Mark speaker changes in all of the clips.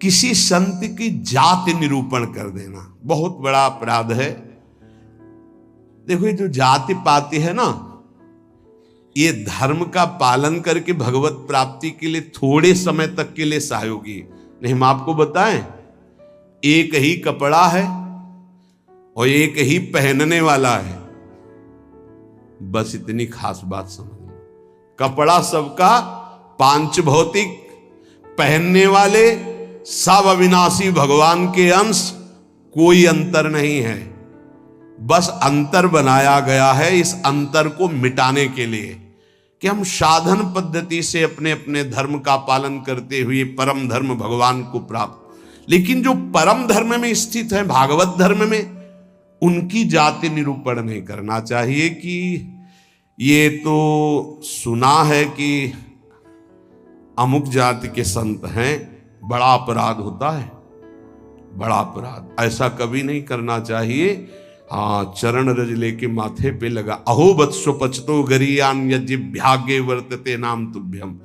Speaker 1: किसी संत की जाति निरूपण कर देना बहुत बड़ा अपराध है। देखो ये जो जाति पाति है ना, ये धर्म का पालन करके भगवत प्राप्ति के लिए थोड़े समय तक के लिए सहयोगी नहीं। हम आपको बताएं, एक ही कपड़ा है और एक ही पहनने वाला है, बस इतनी खास बात समझ लो। कपड़ा सबका पांच भौतिक, पहनने वाले सब अविनाशी भगवान के अंश, कोई अंतर नहीं है। बस अंतर बनाया गया है इस अंतर को मिटाने के लिए कि हम साधन पद्धति से अपने अपने धर्म का पालन करते हुए परम धर्म भगवान को प्राप्त। लेकिन जो परम धर्म में स्थित है, भागवत धर्म में, उनकी जाति निरूपण नहीं करना चाहिए कि ये तो सुना है कि अमुक जाति के संत हैं, बड़ा अपराध होता है, बड़ा अपराध। ऐसा कभी नहीं करना चाहिए। हाँ, चरण रज लेके माथे पे लगा, अहो वत्सो पचतो गरीयान यज्ञागे वर्तते नाम तुभ्यम।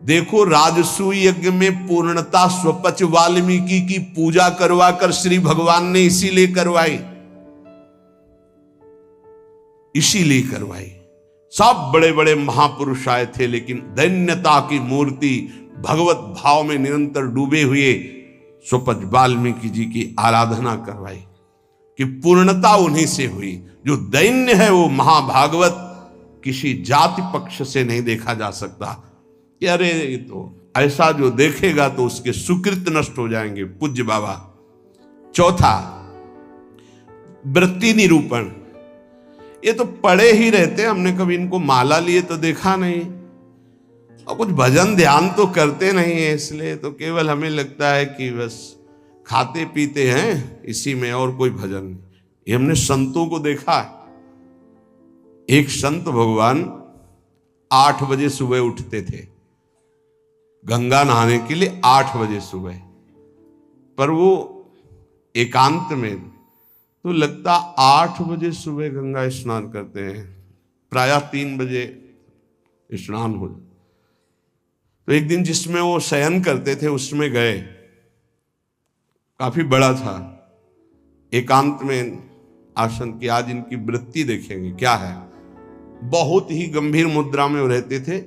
Speaker 1: देखो राजसूय यज्ञ में पूर्णता स्वपच वाल्मीकि की पूजा करवा कर श्री भगवान ने इसीलिए करवाई, इसीलिए करवाई। सब बड़े बड़े महापुरुष आए थे, लेकिन दैन्यता की मूर्ति भगवत भाव में निरंतर डूबे हुए स्वपच वाल्मीकि जी की आराधना करवाई कि पूर्णता उन्हीं से हुई। जो दैन्य है वो महाभागवत किसी जाति पक्ष से नहीं देखा जा सकता कि अरे ये तो ऐसा जो देखेगा तो उसके सुकृत नष्ट हो जाएंगे। पूज्य बाबा। चौथा, वृत्ति निरूपण। ये तो पढ़े ही रहते, हमने कभी इनको माला लिए तो देखा नहीं, और कुछ भजन ध्यान तो करते नहीं है, इसलिए तो केवल हमें लगता है कि बस खाते पीते हैं इसी में, और कोई भजन नहीं। ये हमने संतों को देखा है। एक संत भगवान 8 बजे सुबह उठते थे गंगा नहाने के लिए, 8 बजे सुबह। पर वो एकांत में तो लगता 8 बजे सुबह गंगा स्नान करते हैं, प्रायः 3 बजे स्नान हो। तो एक दिन जिसमें वो शयन करते थे उसमें गए, काफी बड़ा था, एकांत में आसन की। आज इनकी वृत्ति देखेंगे क्या है। बहुत ही गंभीर मुद्रा में वो रहते थे,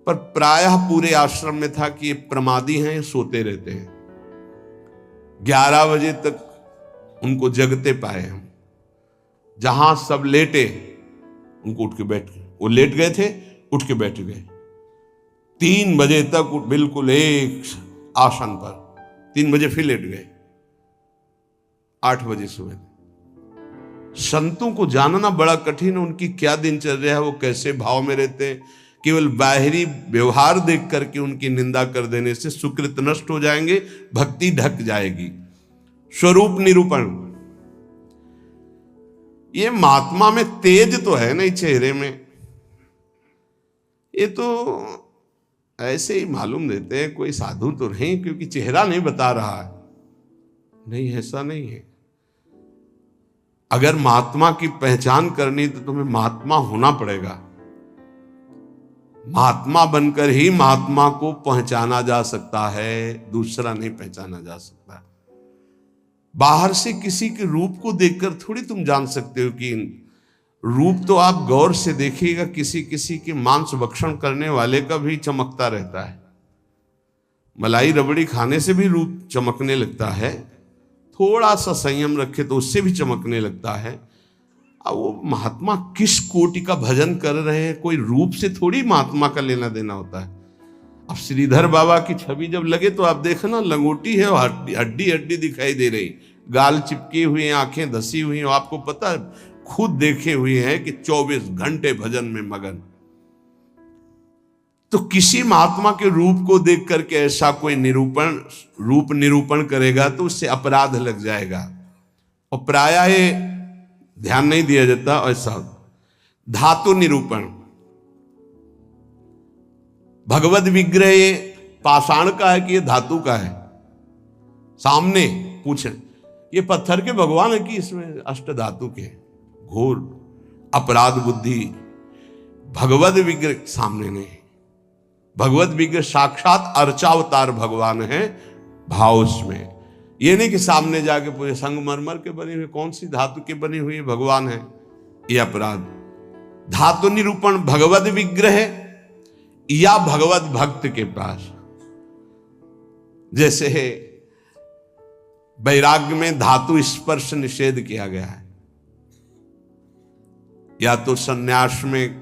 Speaker 1: पर प्रायः पूरे आश्रम में था कि ये प्रमादी हैं, सोते रहते हैं। 11 बजे तक उनको जगते पाए हम। जहां सब लेटे उनको उठ के बैठ गए, वो लेट गए थे, उठ के बैठ गए। 3 बजे तक बिल्कुल एक आसन पर, 3 बजे फिर लेट गए, 8 बजे सुबह। संतों को जानना बड़ा कठिन है, उनकी क्या दिनचर्या है, वो कैसे भाव में रहते हैं। केवल बाहरी व्यवहार देख करके उनकी निंदा कर देने से सुकृत नष्ट हो जाएंगे, भक्ति ढक जाएगी। स्वरूप निरूपण। ये महात्मा में तेज तो है नहीं चेहरे में, ये तो ऐसे ही मालूम देते हैं कोई साधु तो नहीं, क्योंकि चेहरा नहीं बता रहा है। नहीं, ऐसा नहीं है। अगर महात्मा की पहचान करनी तो तुम्हें महात्मा होना पड़ेगा। महात्मा बनकर ही महात्मा को पहचाना जा सकता है, दूसरा नहीं पहचाना जा सकता। बाहर से किसी के रूप को देखकर थोड़ी तुम जान सकते हो कि रूप तो आप गौर से देखिएगा, किसी किसी के मांस भक्षण करने वाले का भी चमकता रहता है। मलाई रबड़ी खाने से भी रूप चमकने लगता है, थोड़ा सा संयम रखे तो उससे भी चमकने लगता है। अब वो महात्मा किस कोटि का भजन कर रहे हैं, कोई रूप से थोड़ी महात्मा का लेना देना होता है। अब श्रीधर बाबा की छवि जब लगे तो आप देखना, लंगोटी है, हड्डी हड्डी दिखाई दे रही, गाल चिपके हुए, आंखें धसी हुई। आपको पता है, खुद देखे हुए हैं कि 24 घंटे भजन में मगन। तो किसी महात्मा के रूप को देख करके ऐसा कोई रूप निरूपण करेगा तो उससे अपराध लग जाएगा, और प्रायः ये ध्यान नहीं दिया जाता। ऐसा धातु निरूपण। भगवत विग्रह ये पाषाण का है कि ये धातु का है, सामने पूछे ये पत्थर के भगवान है कि इसमें अष्ट धातु के। घोर अपराध बुद्धि। भगवत विग्रह सामने नहीं, भगवत विग्रह साक्षात अर्चावतार भगवान है, भाव उसमें। ये नहीं कि सामने जाके पूरे संगमरमर के बने हुए, कौन सी धातु के बने हुए भगवान है, ये अपराध। धातु निरूपण भगवद विग्रह या भगवत भक्त के पास, जैसे वैराग्य में धातु स्पर्श निषेध किया गया है, या तो सन्यास में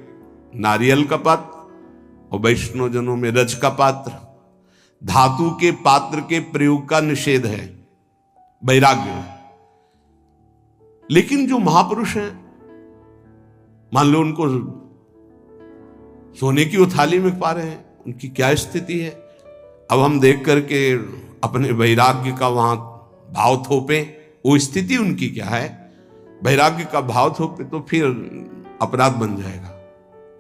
Speaker 1: नारियल का पात्र और वैष्णव जनों में रज का पात्र। धातु के पात्र के प्रयोग का निषेध है वैराग्य में। लेकिन जो महापुरुष हैं, मान लो उनको सोने की थाली में पा रहे हैं, उनकी क्या स्थिति है। अब हम देख करके अपने वैराग्य का वहां भाव थोपे, वो स्थिति उनकी क्या है। वैराग्य का भाव थोपे तो फिर अपराध बन जाएगा।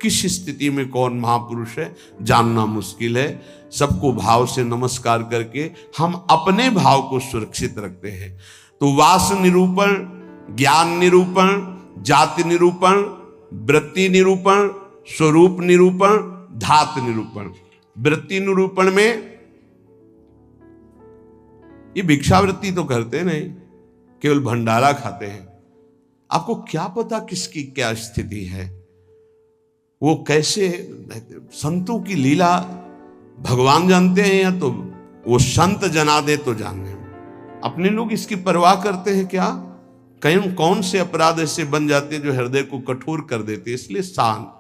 Speaker 1: किस स्थिति में कौन महापुरुष है जानना मुश्किल है। सबको भाव से नमस्कार करके हम अपने भाव को सुरक्षित रखते हैं। तो वास निरूपण, ज्ञान निरूपण, जाति निरूपण, वृत्ति निरूपण, स्वरूप निरूपण, धात निरूपण। वृत्ति निरूपण में ये भिक्षावृत्ति तो करते नहीं, केवल भंडारा खाते हैं। आपको क्या पता किसकी क्या स्थिति है, वो कैसे। संतों की लीला भगवान जानते हैं, या तो वो संत जना दे तो जानने। अपने लोग इसकी परवाह करते हैं क्या। कहीं कौन से अपराध ऐसे बन जाते हैं जो हृदय को कठोर कर देते। इसलिए शांत।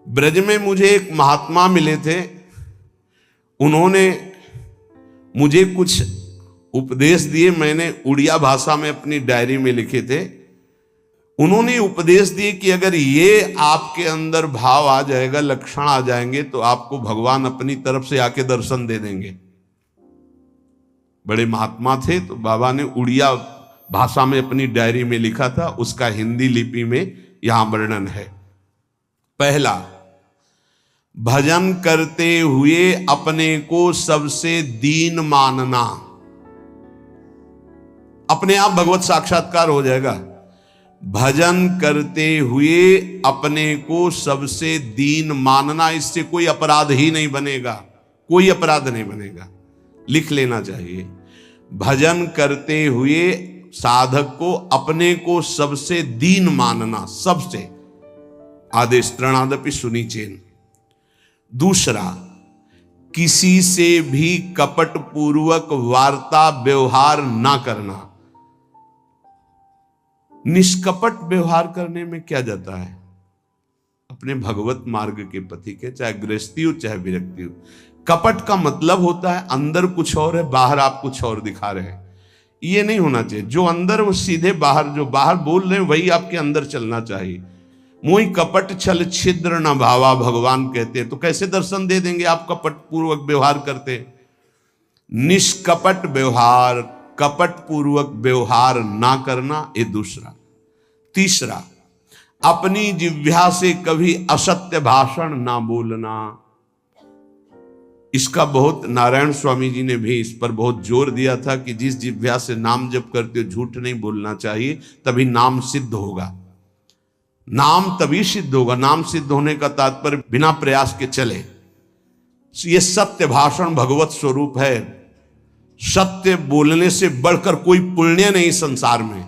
Speaker 1: ब्रज में मुझे एक महात्मा मिले थे, उन्होंने मुझे कुछ उपदेश दिए। मैंने उड़िया भाषा में अपनी डायरी में लिखे थे। उन्होंने उपदेश दिए कि अगर ये आपके अंदर भाव आ जाएगा, लक्षण आ जाएंगे, तो आपको भगवान अपनी तरफ से आके दर्शन दे देंगे। बड़े महात्मा थे, तो बाबा ने उड़िया भाषा में अपनी डायरी में लिखा था, उसका हिंदी लिपि में यहां वर्णन है। पहला, भजन करते हुए अपने को सबसे दीन मानना। अपने आप भगवत साक्षात्कार हो जाएगा। भजन करते हुए अपने को सबसे दीन मानना, इससे कोई अपराध ही नहीं बनेगा, कोई अपराध नहीं बनेगा। लिख लेना चाहिए। भजन करते हुए साधक को अपने को सबसे दीन मानना, सबसे। आदेश त्रणादपि सुनिचेन। दूसरा, किसी से भी कपट पूर्वक वार्ता व्यवहार ना करना। निष्कपट व्यवहार करने में क्या जाता है। अपने भगवत मार्ग के पथि के, चाहे गृहस्थी हो चाहे विरक्ति हो। कपट का मतलब होता है अंदर कुछ और है, बाहर आप कुछ और दिखा रहे हैं। ये नहीं होना चाहिए। जो अंदर वो सीधे बाहर, जो बाहर बोल रहे हैं वही आपके अंदर चलना चाहिए। मोहि कपट छल छिद्र न भावा, भगवान कहते हैं। तो कैसे दर्शन दे देंगे आप कपट पूर्वक व्यवहार करते। निष्कपट व्यवहार, कपट पूर्वक व्यवहार ना करना, ये दूसरा। तीसरा, अपनी जिह्वा से कभी असत्य भाषण ना बोलना। इसका बहुत नारायण स्वामी जी ने भी इस पर बहुत जोर दिया था कि जिस जिह्वा से नाम जप करते हो झूठ नहीं बोलना चाहिए, तभी नाम सिद्ध होगा। नाम तभी सिद्ध होगा। नाम सिद्ध होने का तात्पर्य बिना प्रयास के चले। ये सत्य भाषण भगवत स्वरूप है। सत्य बोलने से बढ़कर कोई पुण्य नहीं संसार में,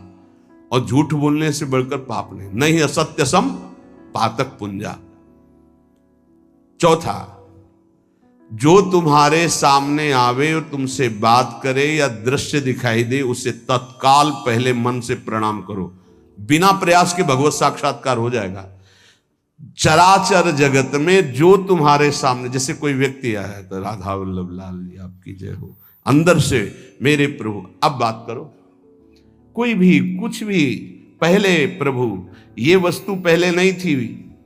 Speaker 1: और झूठ बोलने से बढ़कर पाप नहीं। नहीं असत्य सम पातक पुंजा। चौथा, जो तुम्हारे सामने आवे और तुमसे बात करे या दृश्य दिखाई दे, उसे तत्काल पहले मन से प्रणाम करो। बिना प्रयास के भगवत साक्षात्कार हो जाएगा। चराचर जगत में जो तुम्हारे सामने, जैसे कोई व्यक्ति आया है तो राधा वल्लभ लाल जी आपकी जय हो, अंदर से मेरे प्रभु, अब बात करो। कोई भी कुछ भी, पहले प्रभु, ये वस्तु पहले नहीं थी,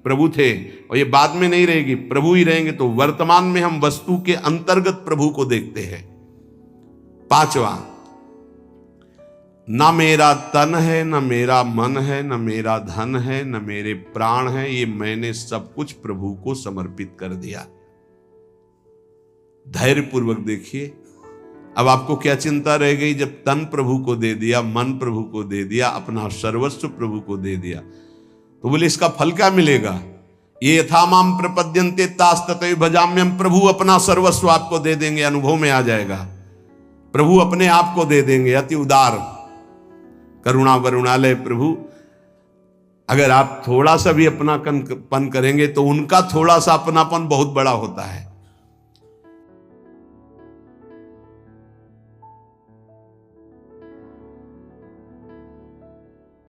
Speaker 1: प्रभु थे, और ये बाद में नहीं रहेगी, प्रभु ही रहेंगे। तो वर्तमान में हम वस्तु के अंतर्गत प्रभु को देखते हैं। पांचवा, ना मेरा तन है, न मेरा मन है, न मेरा धन है, न मेरे प्राण है, ये मैंने सब कुछ प्रभु को समर्पित कर दिया। धैर्य पूर्वक देखिए। अब आपको क्या चिंता रह गई जब तन प्रभु को दे दिया, मन प्रभु को दे दिया, अपना सर्वस्व प्रभु को दे दिया, तो बोले इसका फल क्या मिलेगा। ये यथा माम प्रपद्यन्ते तास तथैव भजाम्यहम्। प्रभु अपना सर्वस्व आपको दे देंगे, अनुभव में आ जाएगा। प्रभु अपने आप को दे देंगे। अति उदार करुणा वरुणालय प्रभु, अगर आप थोड़ा सा भी अपनापन करेंगे तो उनका थोड़ा सा अपनापन बहुत बड़ा होता है।